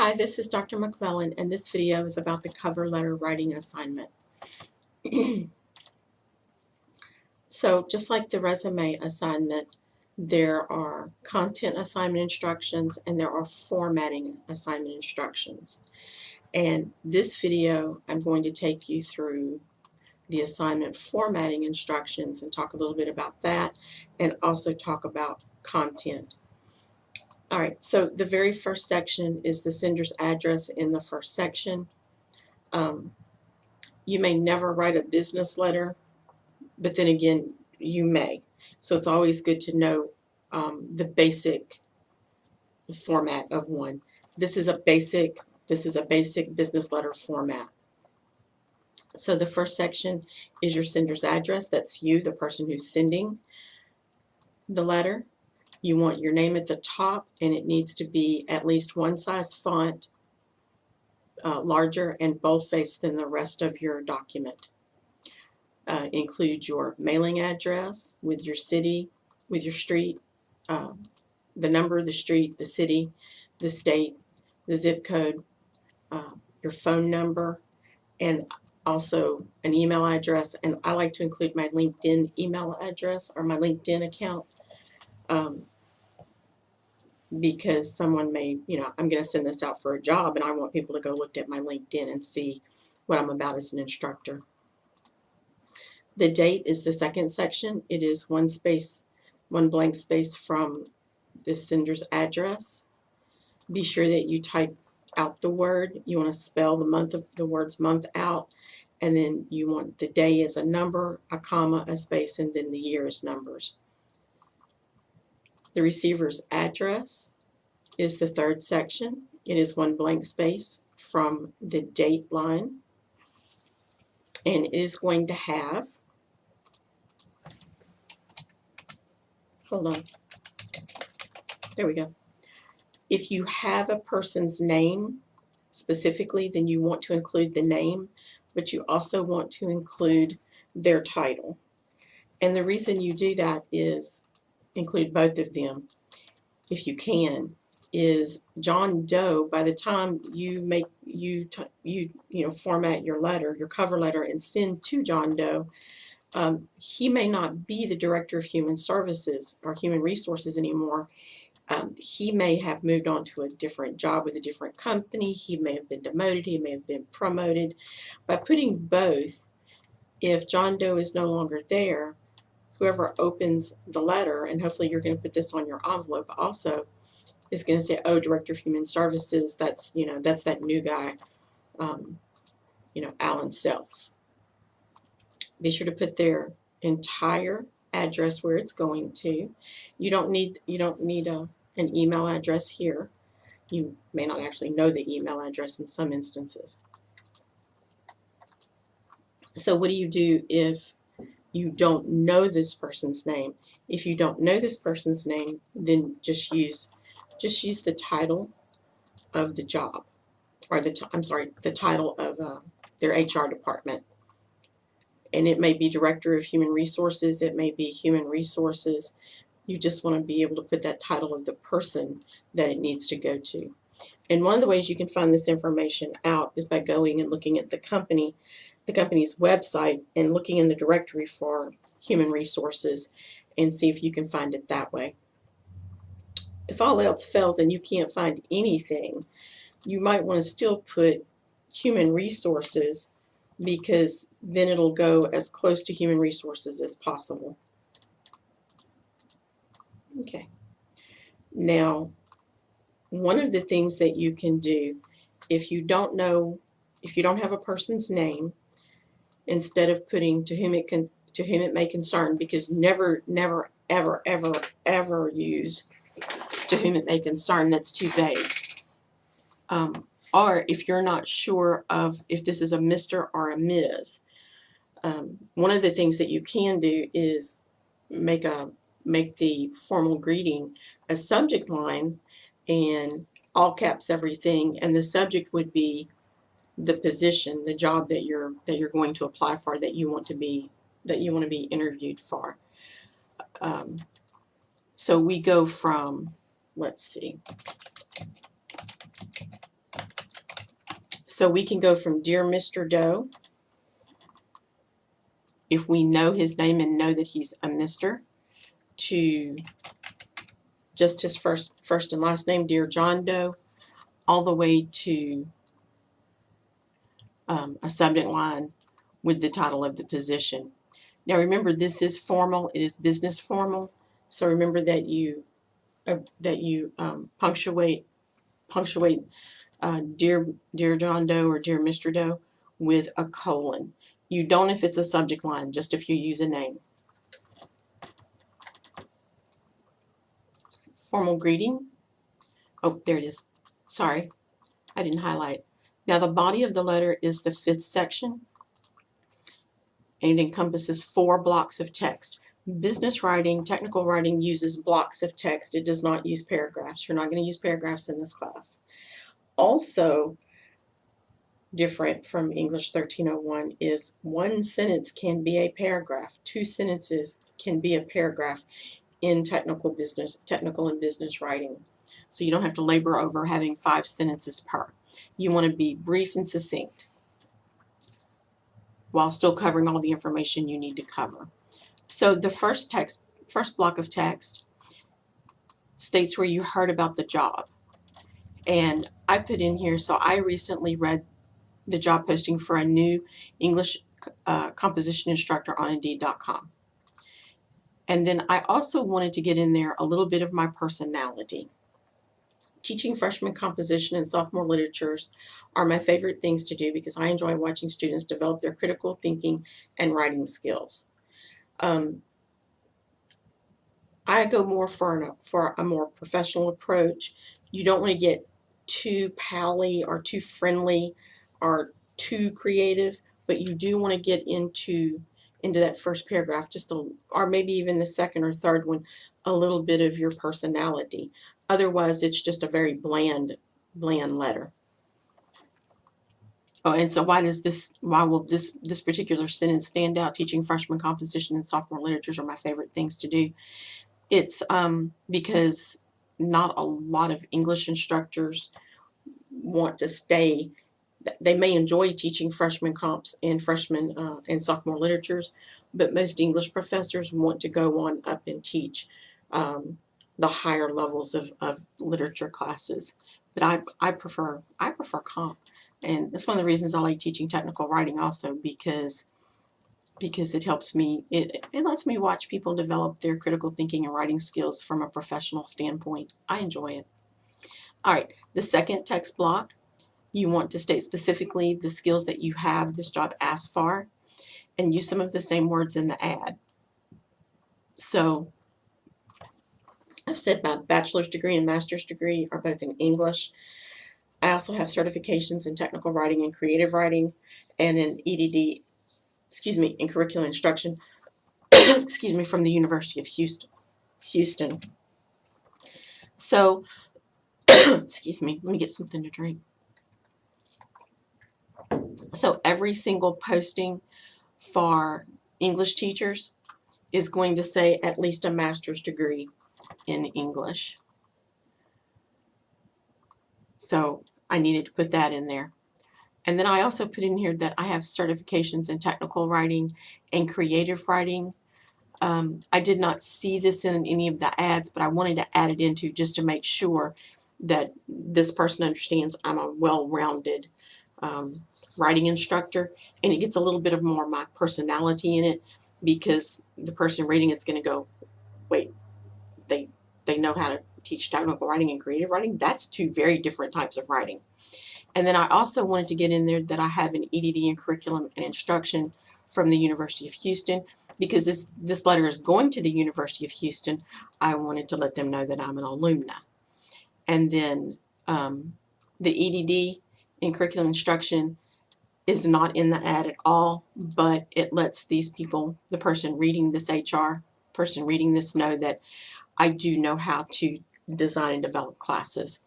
Hi, this is Dr. McClellan, and this video is about the cover letter writing assignment. So just like the resume assignment, there are content assignment instructions and there are formatting assignment instructions. And this video, I'm going to take you through the assignment formatting instructions and talk a little bit about that, and also talk about content. All right, so the very first section is the sender's address in the first section. You may never write a business letter, but then again, you may. So it's always good to know the basic format of one. This is a basic business letter format. So the first section is your sender's address. That's you, the person who's sending the letter. You want your name at the top, and it needs to be at least one size font larger and bold-faced than the rest of your document. Include your mailing address with your city, with your street, the number of the street, the city, the state, the zip code, your phone number, and also an email address. And I like to include my LinkedIn email address or my LinkedIn account because someone may, I'm going to send this out for a job and I want people to go look at my LinkedIn and see what I'm about as an instructor. The date is the second section. It is one blank space from the sender's address. Be sure that you type out the word. You want to spell the word's month out, and then you want the day as a number, a comma, a space, and then the year as numbers. The receiver's address is the third section. It is one blank space from the date line, and it is going to have, hold on, there we go. If you have a person's name specifically, then you want to include the name, but you also want to include their title. And the reason you do that is include both of them, if you can, is John Doe. By the time you make format your letter, your cover letter, and send to John Doe, he may not be the director of human services or human resources anymore. He may have moved on to a different job with a different company. He may have been demoted. He may have been promoted. By putting both, if John Doe is no longer there, whoever opens the letter, and hopefully you're going to put this on your envelope also, is going to say, oh, Director of Human Services, that's that new guy, Alan Self. Be sure to put their entire address where it's going to. You don't need an email address here. You may not actually know the email address in some instances. So what do you do if you don't know this person's name? If you don't know this person's name, then just use the title of the job, or the title of their HR department. And it may be Director of Human Resources, it may be Human Resources. You just want to be able to put that title of the person that it needs to go to. And one of the ways you can find this information out is by going and looking at the company's website and looking in the directory for Human Resources and see if you can find it that way. If all else fails and you can't find anything, you might want to still put Human Resources, because then it'll go as close to Human Resources as possible. Okay. Now, one of the things that you can do, if you don't have a person's name, instead of putting to whom it may concern, because never, ever, ever use to whom it may concern. That's too vague. Or if you're not sure of if this is a Mr. or a Ms., one of the things that you can do is make the formal greeting a subject line and all caps everything, and the subject would be the position, the job that you're going to apply for, that you want to be interviewed for. So we go from, let's see, So we can go from Dear Mr. Doe, if we know his name and know that he's a Mr., to just his first and last name, Dear John Doe, all the way to a subject line with the title of the position. Now remember, this is formal. It is business formal. So remember that you punctuate Dear John Doe or Dear Mr. Doe with a colon. You don't if it's a subject line, just if you use a name. Formal greeting. Oh, there it is. Sorry, I didn't highlight. Now the body of the letter is the 5th section, and it encompasses 4 blocks of text. Business writing, technical writing uses blocks of text. It does not use paragraphs. You're not going to use paragraphs in this class. Also different from English 1301 is 1 sentence can be a paragraph. 2 sentences can be a paragraph in technical and business writing. So you don't have to labor over having 5 sentences per. You want to be brief and succinct while still covering all the information you need to cover. So the first block of text states where you heard about the job. And I put in here, so I recently read the job posting for a new English composition instructor on Indeed.com. And then I also wanted to get in there a little bit of my personality. Teaching freshman composition and sophomore literatures are my favorite things to do because I enjoy watching students develop their critical thinking and writing skills. I go more for a more professional approach. You don't want to get too pally or too friendly or too creative, but you do want to get into that first paragraph, or maybe even the second or third one, a little bit of your personality. Otherwise, it's just a very bland letter. Oh, and so why will this particular sentence stand out? Teaching freshman composition and sophomore literatures are my favorite things to do. It's because not a lot of English instructors want to stay. They may enjoy teaching freshman comps and freshman and sophomore literatures, but most English professors want to go on up and teach the higher levels of literature classes. But I prefer comp, and that's one of the reasons I like teaching technical writing also, because it helps me, it lets me watch people develop their critical thinking and writing skills from a professional standpoint. I enjoy it. All right, the second text block, you want to state specifically the skills that you have this job asks for and use some of the same words in the ad. So I've said my bachelor's degree and master's degree are both in English. I also have certifications in technical writing and creative writing and in EDD, in curriculum instruction, from the University of Houston. So, let me get something to drink. So every single posting for English teachers is going to say at least a master's degree in English. So I needed to put that in there. And then I also put in here that I have certifications in technical writing and creative writing. I did not see this in any of the ads, but I wanted to add it into just to make sure that this person understands I'm a well-rounded writing instructor, and it gets a little bit of more of my personality in it, because the person reading it's going to go, wait, they know how to teach technical writing and creative writing? That's 2 very different types of writing. And then I also wanted to get in there that I have an EDD in curriculum and instruction from the University of Houston, because this letter is going to the University of Houston. I wanted to let them know that I'm an alumna. And then the EDD in curriculum instruction is not in the ad at all, but it lets these people, the person reading this know that I do know how to design and develop classes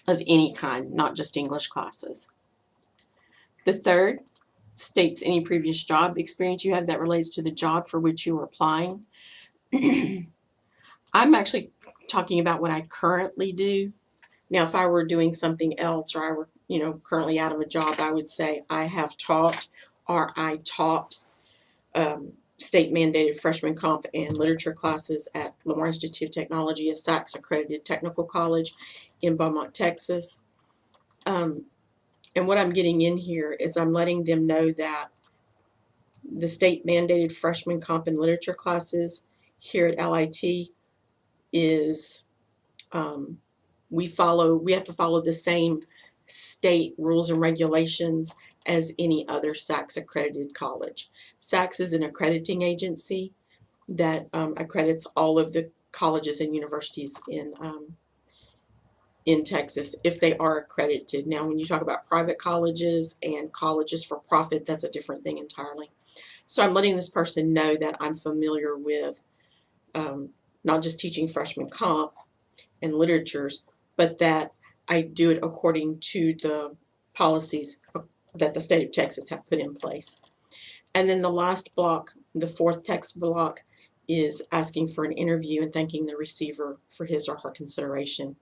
of any kind, not just English classes. The third states any previous job experience you have that relates to the job for which you are applying. I'm actually talking about what I currently do. Now, if I were doing something else, or currently out of a job, I would say I have taught, or I taught state mandated freshman comp and literature classes at Lamar Institute of Technology, a SACS accredited technical college in Beaumont, Texas. And what I'm getting in here is I'm letting them know that the state mandated freshman comp and literature classes here at LIT is we have to follow the same state rules and regulations as any other SACS accredited college. SACS is an accrediting agency that accredits all of the colleges and universities in Texas if they are accredited. Now, when you talk about private colleges and colleges for profit, that's a different thing entirely. So I'm letting this person know that I'm familiar with not just teaching freshman comp and literatures, but that I do it according to the policies that the state of Texas have put in place. And then the last block, the fourth text block, is asking for an interview and thanking the receiver for his or her consideration.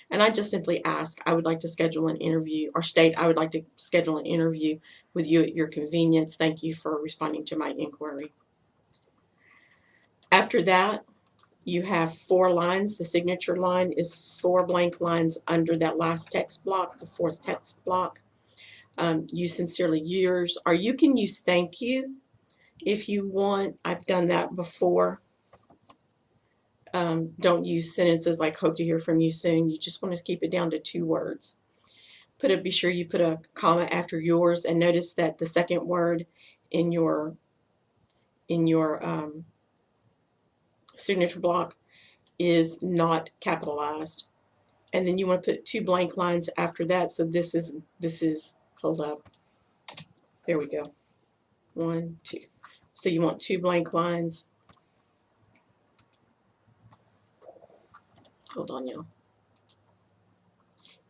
And I just simply ask, I would like to schedule an interview, or state, I would like to schedule an interview with you at your convenience. Thank you for responding to my inquiry. After that, you have 4 lines. The signature line is 4 blank lines under that last text block, the fourth text block. Use sincerely yours, or you can use thank you if you want. I've done that before. Don't use sentences like hope to hear from you soon. You just want to keep it down to 2 words. Be sure you put a comma after yours, and notice that the second word in your signature block is not capitalized. And then you want to put 2 blank lines after that. So this is hold up. There we go. 1, 2. So you want 2 blank lines. Hold on, y'all.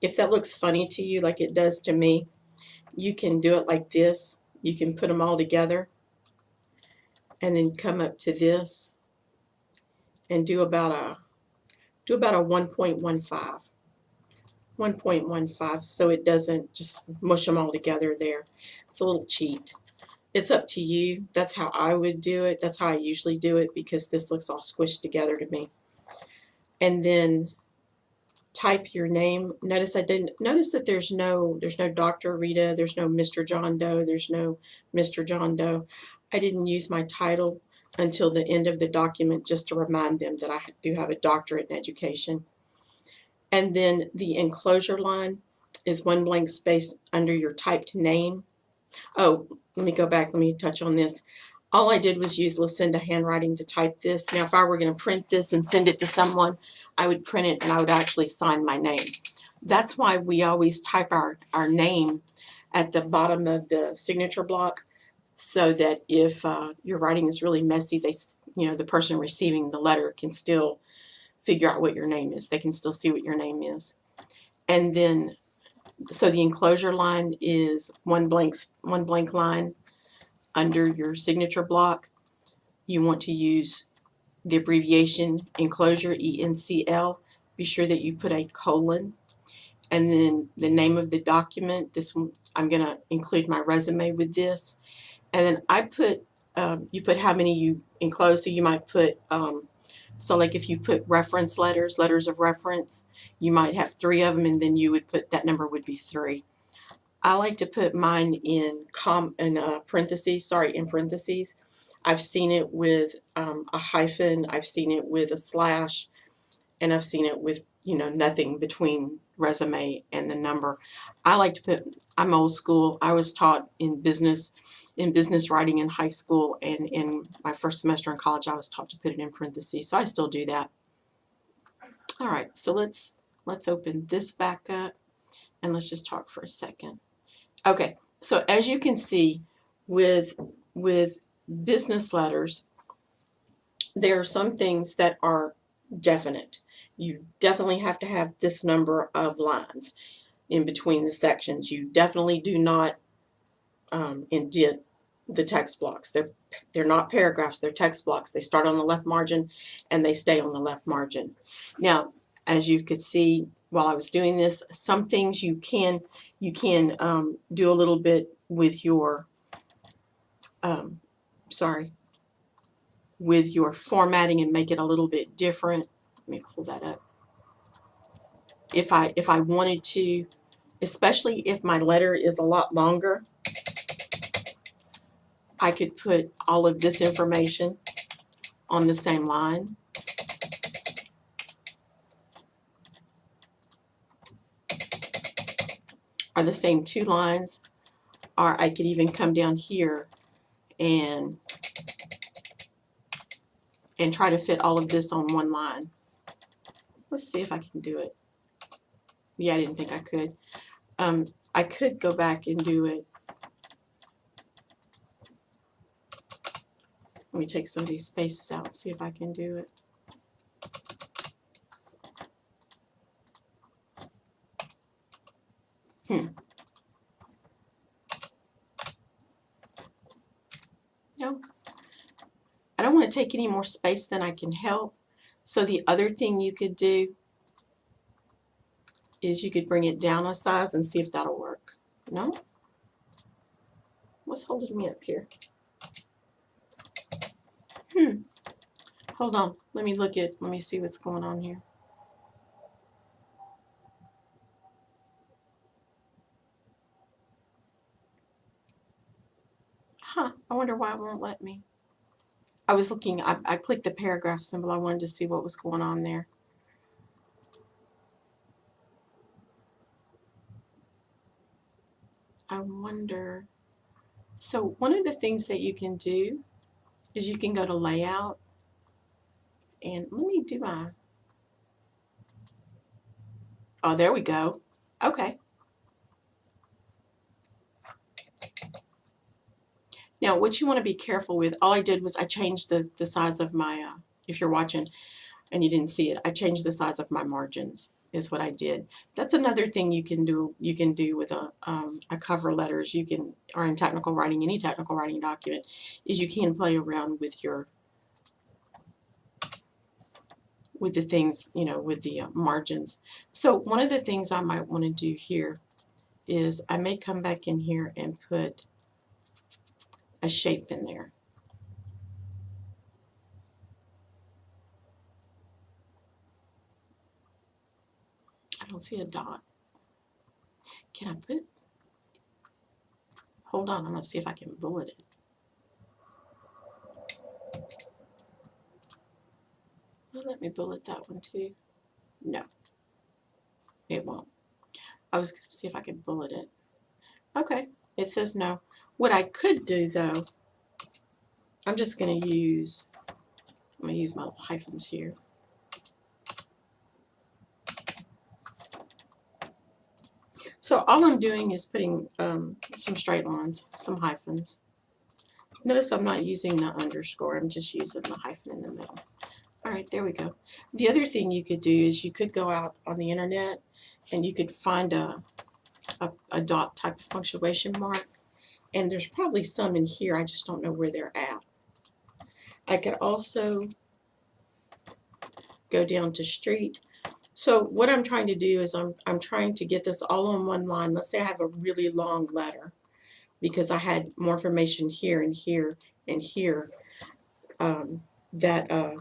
If that looks funny to you, like it does to me, you can do it like this. You can put them all together and then come up to this and do about a 1.15. 1.15, so it doesn't just mush them all together there. It's a little cheat. It's up to you. That's how I would do it. That's how I usually do it, because this looks all squished together to me. And then type your name. Notice that there's no Dr. Rita, there's no Mr. John Doe, there's no Mr. John Doe. I didn't use my title until the end of the document, just to remind them that I do have a doctorate in education. And then the enclosure line is 1 blank space under your typed name. Oh, let me go back. Let me touch on this. All I did was use Lucinda handwriting to type this. Now, if I were going to print this and send it to someone, I would print it and I would actually sign my name. That's why we always type our name at the bottom of the signature block, so that if your writing is really messy, the person receiving the letter can still figure out what your name is. They can still see what your name is. And then, so the enclosure line is one blank line under your signature block. You want to use the abbreviation enclosure, ENCL. Be sure that you put a colon, and then the name of the document. This one, I'm going to include my resume with this. And then I put, you put how many you enclose. So you might put, so like if you put reference letters of reference, you might have 3 of them, and then you would put, that number would be 3. I like to put mine in parentheses. I've seen it with a hyphen, I've seen it with a slash, and I've seen it with, nothing between resume and the number. I like to put, I'm old school. I was taught in business writing in high school, and in my first semester in college, I was taught to put it in parentheses. So I still do that. All right, so let's open this back up, and let's just talk for a second. Okay, so as you can see, with business letters, there are some things that are definite. You definitely have to have this number of lines in between the sections. You definitely do not indent the text blocks. They're not paragraphs, they're text blocks. They start on the left margin and they stay on the left margin. Now, As you could see while I was doing this, some things you can do a little bit with your with your formatting and make it a little bit different. Let me pull that up. If I wanted to, especially if my letter is a lot longer, I could put all of this information on the same line. Or the same two lines. Or I could even come down here and try to fit all of this on one line. Let's see if I can do it. Yeah, I didn't think I could. I could go back and do it. Let me take some of these spaces out and see if I can do it. No, I don't want to take any more space than I can help. So the other thing you could do is you could bring it down a size and see if that'll work. No? What's holding me up here? Hold on. Let me see what's going on here. Huh, I wonder why it won't let me. I was looking, I clicked the paragraph symbol. I wanted to see what was going on there. I wonder. So one of the things that you can do is you can go to layout and let me do my, oh, there we go. Okay. Now what you want to be careful with, all I did was I changed the size of my, if you're watching and you didn't see it, I changed the size of my margins is what I did. That's another thing you can do with a cover letters, you can, or in technical writing, any technical writing document, is you can play around with your, with the things, you know, with the margins. So one of the things I might want to do here is I may come back in here and put a shape in there. I don't see a dot. Can I put, hold on, I'm going to see if I can bullet it. Well, let me bullet that one too. No, it won't. I was going to see if I could bullet it. Okay, it says no. What I could do though, I'm just going to use, I'm going to use my hyphens here. So all I'm doing is putting some straight lines, some hyphens. Notice I'm not using the underscore, I'm just using the hyphen in the middle. All right, there we go. The other thing you could do is you could go out on the internet and you could find a dot type of punctuation mark. And there's probably some in here, I just don't know where they're at. I could also go down to street. So what I'm trying to do is I'm trying to get this all on one line. Let's say I have a really long letter because I had more information here and here and here that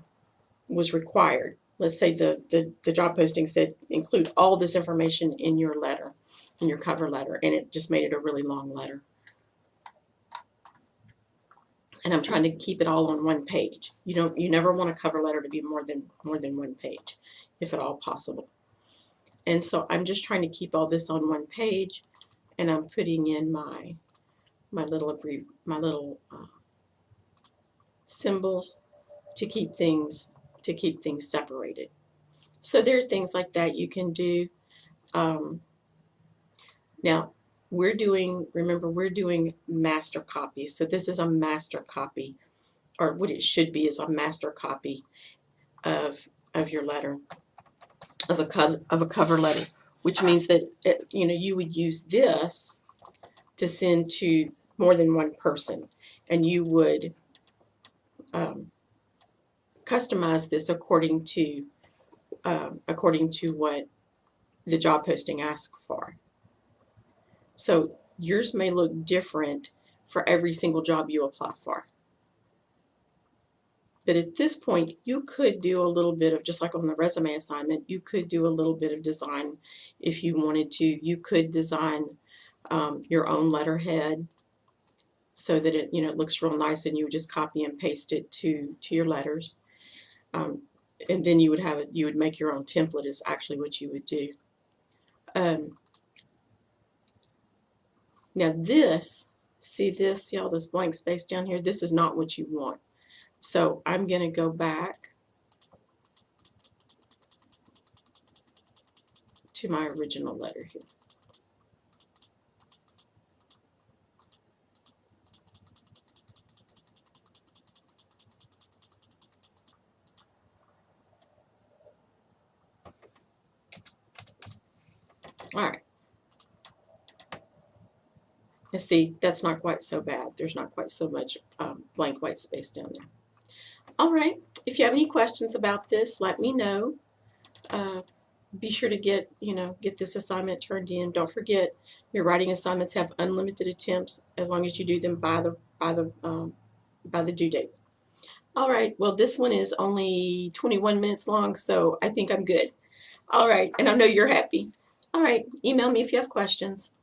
was required. Let's say the job posting said include all this information in your letter, in your cover letter, and it just made it a really long letter. And I'm trying to keep it all on one page. You never want a cover letter to be more than one page, if at all possible. And so I'm just trying to keep all this on one page, and I'm putting in my little symbols to keep things separated. So there are things like that you can do. Now remember we're doing master copies. So this is a master copy, or what it should be is a master copy of your letter, of a cover letter, which means that you would use this to send to more than one person, and you would customize this according to according to what the job posting asks for. So yours may look different for every single job you apply for. But at this point, you could do a little bit of, just like on the resume assignment, you could do a little bit of design if you wanted to. You could design your own letterhead so that it, it looks real nice, and you would just copy and paste it to your letters. And then you would make your own template is actually what you would do. Now see all this blank space down here? This is not what you want. So I'm going to go back to my original letter here. All right. And see, that's not quite so bad. There's not quite so much blank white space down there. All right. If you have any questions about this, let me know. Be sure to get this assignment turned in. Don't forget, your writing assignments have unlimited attempts as long as you do them by the due date. All right. Well, this one is only 21 minutes long, so I think I'm good. All right. And I know you're happy. All right. Email me if you have questions.